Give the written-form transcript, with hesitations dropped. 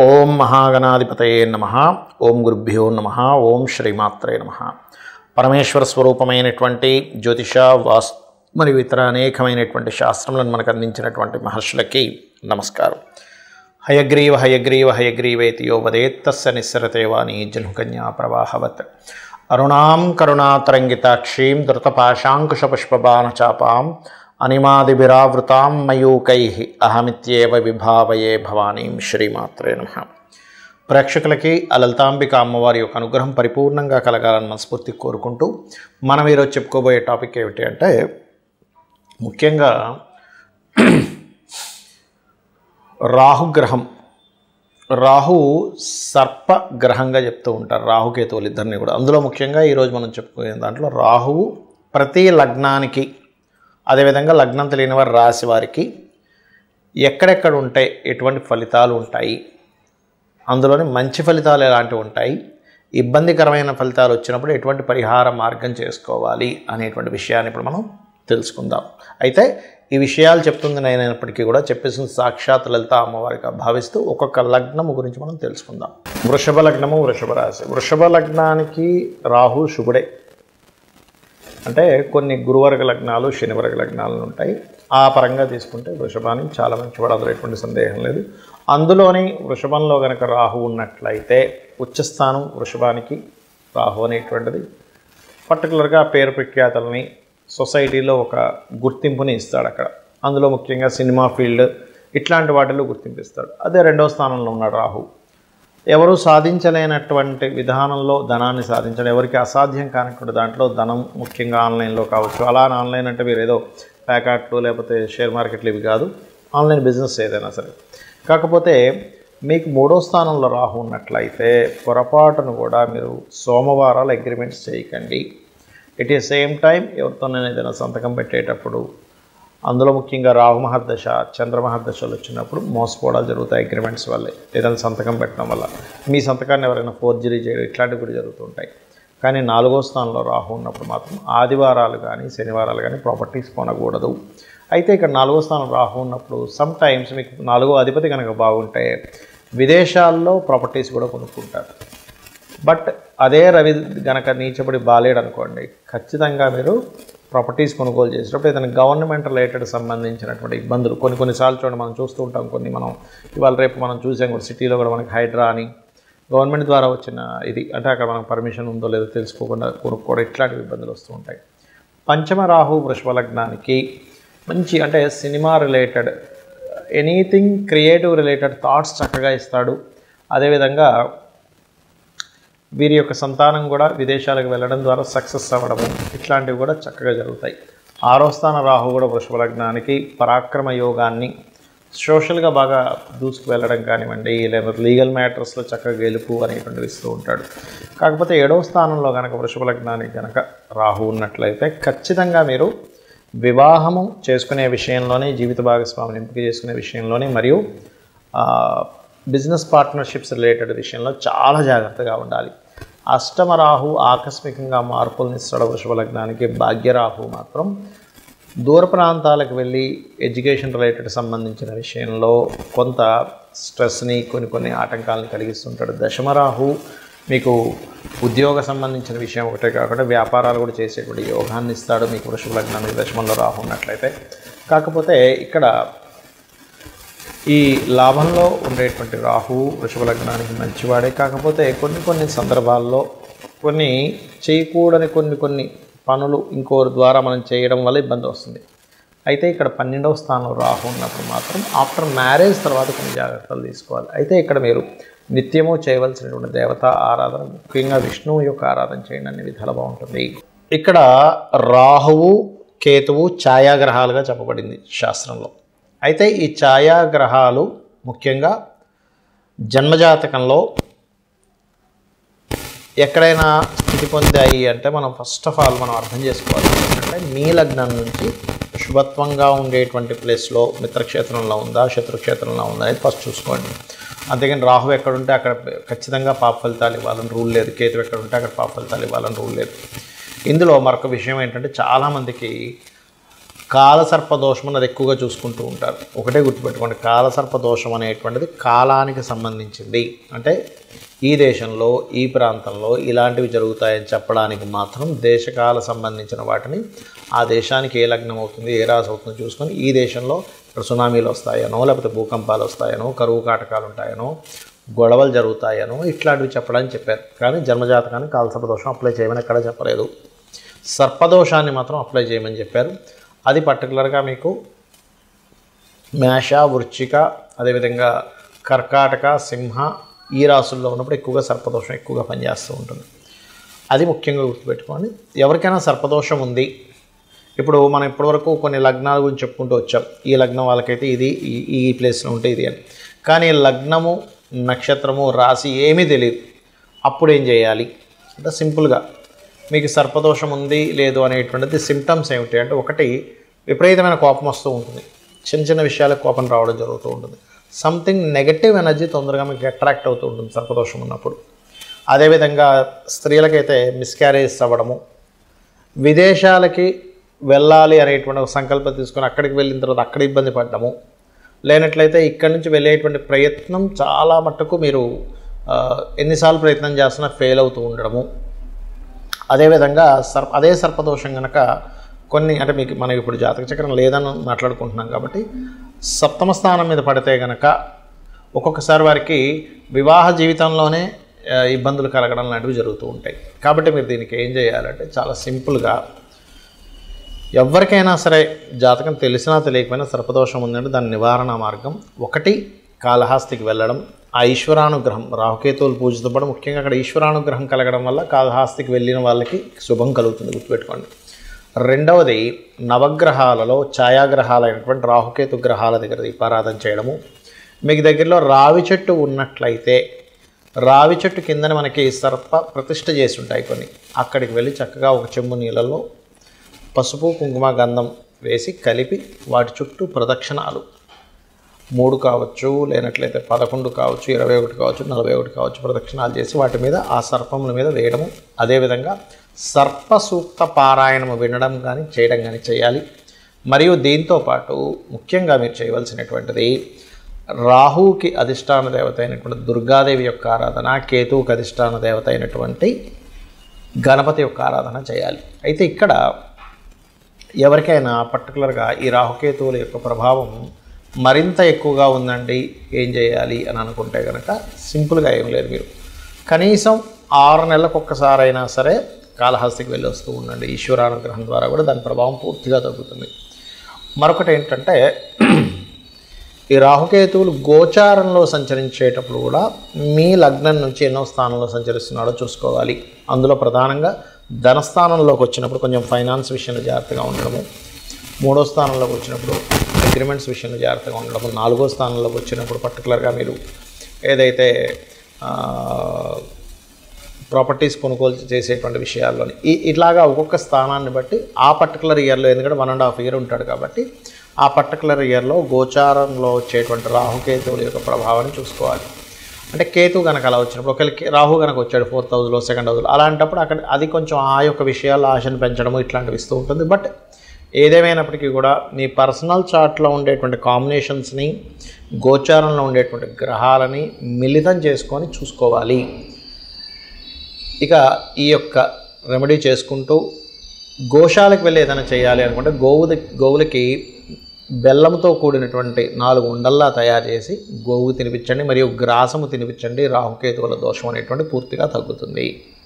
ఓం మహాగణాధిపతయే నమః. ఓం గురుభ్యో నమః. ఓం శ్రీమాత్రే నమః. పరమేశ్వర స్వరూపమైనటువంటి జ్యోతిష వాస్తు మరియు ఇతర అనేకమైనటువంటి శాస్త్రములను మనకు అందించినటువంటి మహర్షులకి నమస్కారం. హయగ్రీవ హయగ్రీవ హయగ్రీవేతి యో వదేత్తస్య నిస్సరతే వాణి జన్మకన్యా ప్రవాహవత్ అరుణాం కరుణాతరంగితాక్షీం ధృతపాశాంకుశపుష్పబాణచాపాం అనిమాదిభిరావృతాం మయూకైః అహమిత్యేవ విభావయే భవానీం. శ్రీమాత్రే నమః. ప్రేక్షకులకి ఆ లలితాంబిక అమ్మవారి యొక్క అనుగ్రహం పరిపూర్ణంగా కలగాలని మనస్ఫూర్తి కోరుకుంటూ మనం ఈరోజు చెప్పుకోబోయే టాపిక్ ఏమిటి అంటే, ముఖ్యంగా రాహుగ్రహం. రాహు సర్పగ్రహంగా చెప్తూ ఉంటారు, రాహుకేతువులు ఇద్దరిని కూడా. అందులో ముఖ్యంగా ఈరోజు మనం చెప్పుకునే దాంట్లో రాహువు ప్రతి లగ్నానికి, అదేవిధంగా లగ్నం తెలియని వారి రాశి వారికి ఎక్కడెక్కడ ఉంటాయి, ఎటువంటి ఫలితాలు ఉంటాయి, అందులోని మంచి ఫలితాలు ఎలాంటివి ఉంటాయి, ఇబ్బందికరమైన ఫలితాలు వచ్చినప్పుడు ఎటువంటి పరిహార మార్గం చేసుకోవాలి అనేటువంటి విషయాన్ని ఇప్పుడు మనం తెలుసుకుందాం. అయితే ఈ విషయాలు చెప్తుంది నేనైనప్పటికీ కూడా చెప్పేసిన సాక్షాత్ లలిత అమ్మవారిగా భావిస్తూ ఒక్కొక్క లగ్నము గురించి మనం తెలుసుకుందాం. వృషభ లగ్నము, వృషభ రాశి. వృషభ లగ్నానికి రాహు శుభుడే. అంటే కొన్ని గురువర్గ లగ్నాలు, శనివర్గ లగ్నాలు ఉంటాయి. ఆ పరంగా తీసుకుంటే వృషభానికి చాలా మంచివాడు, అందులో ఎటువంటి సందేహం లేదు. అందులోని వృషభంలో కనుక రాహు ఉన్నట్లయితే ఉచ్చస్థానం వృషభానికి రాహు అనేటువంటిది పర్టికులర్గా పేరు ప్రఖ్యాతలని, సొసైటీలో ఒక గుర్తింపుని ఇస్తాడు అక్కడ. అందులో ముఖ్యంగా సినిమా ఫీల్డ్ ఇట్లాంటి వాటిలో గుర్తింపు ఇస్తాడు. అదే రెండవ స్థానంలో ఉన్నాడు రాహు. ఎవరు సాధించలేనటువంటి విధానంలో ధనాన్ని సాధించడం, ఎవరికి అసాధ్యం కానటువంటి దాంట్లో ధనం, ముఖ్యంగా ఆన్లైన్లో కావచ్చు. అలా ఆన్లైన్ అంటే మీరు ఏదో ప్యాకెట్లు లేకపోతే షేర్ మార్కెట్లు ఇవి కాదు, ఆన్లైన్ బిజినెస్ ఏదైనా సరే. కాకపోతే మీకు మూడో స్థానంలో రాహు ఉన్నట్లయితే పొరపాటును కూడా మీరు సోమవారాలు అగ్రిమెంట్స్ చేయకండి. ఎట్ ఏ సేమ్ టైం ఎవరితోనైనా ఏదైనా సంతకం పెట్టేటప్పుడు, అందులో ముఖ్యంగా రాహు మహర్దశ, చంద్ర మహర్దశలు వచ్చినప్పుడు మోసపోవడాలు జరుగుతాయి అగ్రిమెంట్స్ వల్లే. ఏదైనా సంతకం పెట్టడం వల్ల మీ సంతకాన్ని ఎవరైనా ఫోర్జరీ చేయడం ఇట్లాంటివి కూడా జరుగుతుంటాయి. కానీ నాలుగో స్థానంలో రాహు ఉన్నప్పుడు మాత్రం ఆదివారాలు కానీ శనివారాలు కానీ ప్రాపర్టీస్ కొనకూడదు. అయితే ఇక్కడ నాలుగో స్థానం రాహు ఉన్నప్పుడు సమ్ టైమ్స్ మీకు నాలుగో అధిపతి కనుక బాగుంటే విదేశాల్లో ప్రాపర్టీస్ కూడా కొనుక్కుంటారు. బట్ అదే రవి గనక నీచబడి బాలేడు అనుకోండి, ఖచ్చితంగా మీరు ప్రాపర్టీస్ కొనుగోలు చేసేటప్పుడు ఏదైనా గవర్నమెంట్ రిలేటెడ్ సంబంధించినటువంటి ఇబ్బందులు కొన్నిసార్లు చూడండి మనం చూస్తూ ఉంటాం. కొన్ని మనం ఇవాళ రేపు మనం చూసాం కూడా, సిటీలో కూడా మనకి హైడ్రా అని గవర్నమెంట్ ద్వారా వచ్చిన ఇది, అంటే అక్కడ మనకు పర్మిషన్ ఉందో లేదో తెలుసుకోకుండా కొనుక్కోవడం, ఇట్లాంటి ఇబ్బందులు వస్తూ ఉంటాయి. పంచమ రాహు వృషభ లగ్నానికి మంచి, అంటే cinema related anything creative related thoughts చక్కగా ఇస్తాడు. అదేవిధంగా వీరి యొక్క సంతానం కూడా విదేశాలకు వెళ్ళడం ద్వారా సక్సెస్ అవ్వడము ఇట్లాంటివి కూడా చక్కగా జరుగుతాయి. ఆరో స్థాన రాహు కూడా వృషభ లగ్నానికి పరాక్రమ యోగాన్ని, సోషల్గా బాగా దూసుకు వెళ్ళడం కానివ్వండి, లేకపోతే లీగల్ మ్యాటర్స్లో చక్కగా గెలుపు అనేటువంటివి ఇస్తూ ఉంటాడు. కాకపోతే ఏడవ స్థానంలో కనుక వృషభ లగ్నానికి కనుక రాహు ఉన్నట్లయితే ఖచ్చితంగా మీరు వివాహము చేసుకునే విషయంలోనే, జీవిత భాగస్వామిని ఎంపిక చేసుకునే విషయంలోనే, మరియు బిజినెస్ పార్ట్నర్షిప్స్ రిలేటెడ్ విషయంలో చాలా జాగ్రత్తగా ఉండాలి. అష్టమ రాహు ఆకస్మికంగా మార్పులను ఇస్తాడు వృషభ లగ్నానికి. భాగ్యరాహు మాత్రం దూర ప్రాంతాలకు వెళ్ళి ఎడ్యుకేషన్ రిలేటెడ్ సంబంధించిన విషయంలో కొంత స్ట్రెస్ని, కొన్ని ఆటంకాలను కలిగిస్తుంటాడు. దశమరాహు మీకు ఉద్యోగ సంబంధించిన విషయం ఒకటే కాకుండా వ్యాపారాలు కూడా చేసేటువంటి యోగాన్ని ఇస్తాడు మీకు వృషభ లగ్నానికి దశమంలో రాహు ఉన్నట్లయితే. కాకపోతే ఇక్కడ ఈ లాభంలో ఉండేటువంటి రాహు వృషభ లగ్నానికి మంచివాడే. కాకపోతే కొన్ని సందర్భాల్లో కొన్ని చేయకూడని కొన్ని పనులు ఇంకోరి ద్వారా మనం చేయడం వల్ల ఇబ్బంది వస్తుంది. అయితే ఇక్కడ 12వ స్థానంలో రాహు ఉన్నప్పుడు మాత్రం ఆఫ్టర్ మ్యారేజ్ తర్వాత కొన్ని జాగ్రత్తలు తీసుకోవాలి. అయితే ఇక్కడ మీరు నిత్యము చేయవలసినటువంటి దేవతా ఆరాధన, ముఖ్యంగా విష్ణువు యొక్క ఆరాధన చేయండి, అన్ని విధాలు బాగుంటుంది. ఇక్కడ రాహువు కేతువు ఛాయాగ్రహాలుగా చెప్పబడింది శాస్త్రంలో. అయితే ఈ ఛాయాగ్రహాలు ముఖ్యంగా జన్మజాతకంలో ఎక్కడైనా స్థితి పొందాయి అంటే మనం ఫస్ట్ ఆఫ్ ఆల్ మనం అర్థం చేసుకోవాలి ఏంటంటే, మీ లగ్నం నుంచి శుభత్వంగా ఉండేటువంటి ప్లేస్లో మిత్రక్షేత్రంలో ఉందా, శత్రుక్షేత్రంలో ఉందా అనేది ఫస్ట్ చూసుకోండి. అంతేగాని రాహు ఎక్కడుంటే అక్కడ ఖచ్చితంగా పాప ఫలితాలు ఇవ్వాలని రూల్ లేదు, కేతు ఎక్కడుంటే అక్కడ పాప ఫలితాలు ఇవ్వాలని రూల్ లేదు. ఇందులో మరొక విషయం ఏంటంటే, చాలామందికి కాలసర్ప దోషం అన్నది ఎక్కువగా చూసుకుంటూ ఉంటారు. ఒకటే గుర్తుపెట్టుకోండి, కాలసర్ప దోషం అనేటువంటిది కాలానికి సంబంధించింది. అంటే ఈ దేశంలో ఈ ప్రాంతంలో ఇలాంటివి జరుగుతాయని చెప్పడానికి మాత్రం దేశకాల సంబంధించిన వాటిని ఆ దేశానికి ఏ లగ్నం అవుతుంది, ఏ రాశి అవుతుందో చూసుకొని ఈ దేశంలో ఇప్పుడు సునామీలు వస్తాయనో, లేకపోతే భూకంపాలు వస్తాయనో, కరువు కాటకాలు ఉంటాయనో, గొడవలు జరుగుతాయనో ఇట్లాంటివి చెప్పడానికి చెప్పారు. కానీ జన్మజాతకానికి కాలసర్ప దోషం అప్లై చేయమని ఎక్కడ చెప్పలేదు. సర్పదోషాన్ని మాత్రం అప్లై చేయమని చెప్పారు. అది పర్టికులర్గా మీకు మేష, వృశ్చిక, అదేవిధంగా కర్కాటక, సింహ ఈ రాసుల్లో ఉన్నప్పుడు ఎక్కువగా సర్పదోషం ఎక్కువగా పనిచేస్తూ ఉంటుంది. అది ముఖ్యంగా గుర్తుపెట్టుకోండి. ఎవరికైనా సర్పదోషం ఉంది, ఇప్పుడు మనం ఇప్పటివరకు కొన్ని లగ్నాల గురించి చెప్పుకుంటూ వచ్చాం. ఈ లగ్నం వాళ్ళకైతే ఇది ఈ ప్లేస్లో ఉంటే ఇది అని. కానీ లగ్నము, నక్షత్రము, రాశి ఏమీ తెలియదు. అప్పుడు ఏం చేయాలి అంటే సింపుల్గా మీకు సర్పదోషం ఉంది లేదు అనేటువంటిది సిమ్టమ్స్ ఏమిటి అంటే, ఒకటి విపరీతమైన కోపం వస్తూ ఉంటుంది. చిన్న చిన్న విషయాలకు కోపం రావడం జరుగుతూ ఉంటుంది. సంథింగ్ నెగటివ్ ఎనర్జీ తొందరగా మీకు అట్రాక్ట్ అవుతూ ఉంటుంది సర్పదోషం ఉన్నప్పుడు. అదేవిధంగా స్త్రీలకైతే మిస్క్యారేజ్ అవ్వడము, విదేశాలకి వెళ్ళాలి అనేటువంటి ఒక సంకల్పం తీసుకొని అక్కడికి వెళ్ళిన తర్వాత అక్కడ ఇబ్బంది పడడము, లేనట్లయితే ఇక్కడి నుంచి వెళ్ళేటువంటి ప్రయత్నం చాలా మట్టుకు మీరు ఎన్నిసార్లు ప్రయత్నం చేస్తున్నా ఫెయిల్ అవుతూ ఉండడము. అదేవిధంగా అదే సర్పదోషం కనుక కొన్ని అంటే మీకు మనకి ఇప్పుడు జాతక చక్రం లేదని మాట్లాడుకుంటున్నాం కాబట్టి సప్తమ స్థానం మీద పడితే కనుక ఒక్కొక్కసారి వారికి వివాహ జీవితంలోనే ఇబ్బందులు కలగడం లాంటివి జరుగుతూ ఉంటాయి. కాబట్టి మీరు దీనికి ఏం చేయాలంటే చాలా సింపుల్గా ఎవరికైనా సరే జాతకం తెలిసినా తెలియకపోయినా సర్పదోషం ఉందంటే దాని నివారణ మార్గం ఒకటి కాళహస్తికి వెళ్ళడం. ఆ ఈశ్వరానుగ్రహం రాహుకేతువులు పూజతో పాటు ముఖ్యంగా అక్కడ ఈశ్వరానుగ్రహం కలగడం వల్ల కాళహస్తికి వెళ్ళిన వాళ్ళకి శుభం కలుగుతుంది, గుర్తుపెట్టుకోండి. రెండవది నవగ్రహాలలో ఛాయాగ్రహాలైనటువంటి రాహుకేతు గ్రహాల దగ్గర దీపారాధన చేయడము. మీకు దగ్గరలో రావి చెట్టు ఉన్నట్లయితే రావి చెట్టు కిందన మనకి సర్ప ప్రతిష్ఠ చేసి ఉంటాయి కొన్ని, అక్కడికి వెళ్ళి చక్కగా ఒక చెంబు నీళ్ళలో పసుపు, కుంకుమ, గంధం వేసి కలిపి వాటి చుట్టూ ప్రదక్షిణాలు 3 కావచ్చు, లేనట్లయితే 11 కావచ్చు, 21 కావచ్చు, 41 కావచ్చు ప్రదక్షిణాలు చేసి వాటి మీద ఆ సర్పముల మీద వేయడము. అదేవిధంగా సర్ప సూక్త పారాయణము వినడం కానీ చేయడం కానీ చేయాలి. మరియు దీంతోపాటు ముఖ్యంగా మీరు చేయవలసినటువంటిది రాహువుకి అధిష్టాన దేవత అయినటువంటి దుర్గాదేవి యొక్క ఆరాధన, కేతువుకి అధిష్టాన దేవత అయినటువంటి గణపతి యొక్క ఆరాధన చేయాలి. అయితే ఇక్కడ ఎవరికైనా పర్టికులర్గా ఈ రాహుకేతువుల యొక్క ప్రభావం మరింత ఎక్కువగా ఉందండి, ఏం చేయాలి అని అనుకుంటే కనుక సింపుల్గా ఏం లేదు, మీరు కనీసం 6 నెలలకు ఒక్కసారైనా సరే కాళహస్తికి వెళ్ళి వస్తూ ఉండండి. ఈశ్వరానుగ్రహం ద్వారా కూడా దాని ప్రభావం పూర్తిగా తగ్గుతుంది. మరొకటి ఏంటంటే ఈ రాహుకేతువులు గోచారంలో సంచరించేటప్పుడు కూడా మీ లగ్నం నుంచి ఎన్నో స్థానంలో సంచరిస్తున్నాడో చూసుకోవాలి. అందులో ప్రధానంగా ధనస్థానంలోకి వచ్చినప్పుడు కొంచెం ఫైనాన్స్ విషయంలో జాగ్రత్తగా ఉండడము, 3వ స్థానంలోకి వచ్చినప్పుడు అగ్రిమెంట్స్ విషయంలో జాగ్రత్తగా ఉండడము, 4వ స్థానంలోకి వచ్చినప్పుడు పర్టికులర్గా మీరు ఏదైతే ప్రాపర్టీస్ కొనుగోలు చేసేటువంటి విషయాల్లోని ఇట్లాగా ఒక్కొక్క స్థానాన్ని బట్టి ఆ పర్టికులర్ ఇయర్లో, ఎందుకంటే 1.5 ఇయర్ ఉంటాడు కాబట్టి ఆ పర్టికులర్ ఇయర్లో గోచారంలో వచ్చేటువంటి రాహుకేతువుల యొక్క ప్రభావాన్ని చూసుకోవాలి. అంటే కేతు కనుక అలా వచ్చినప్పుడు ఒకరికి రాహు కనుక వచ్చాడు 4th హౌస్లో, 2nd హౌస్లో, అలాంటప్పుడు అక్కడ అది కొంచెం ఆ యొక్క విషయాల్లో ఆశను పెంచడము ఇట్లాంటివి ఇస్తూ ఉంటుంది. బట్ ఏదేమైనప్పటికీ కూడా మీ పర్సనల్ చార్ట్లో ఉండేటువంటి కాంబినేషన్స్ని, గోచారంలో ఉండేటువంటి గ్రహాలని మిళితం చేసుకొని చూసుకోవాలి. ఇక ఈ యొక్క రెమెడీ చేసుకుంటూ గోశాలకు వెళ్ళి ఏదైనా చేయాలి అనుకుంటే గోవులకి బెల్లంతో కూడినటువంటి 4 ఉండల్లా తయారు చేసి గోవు తినిపించండి, మరియు గ్రాసము తినిపించండి. రాహుకేతువుల దోషం అనేటువంటి పూర్తిగా తగ్గుతుంది.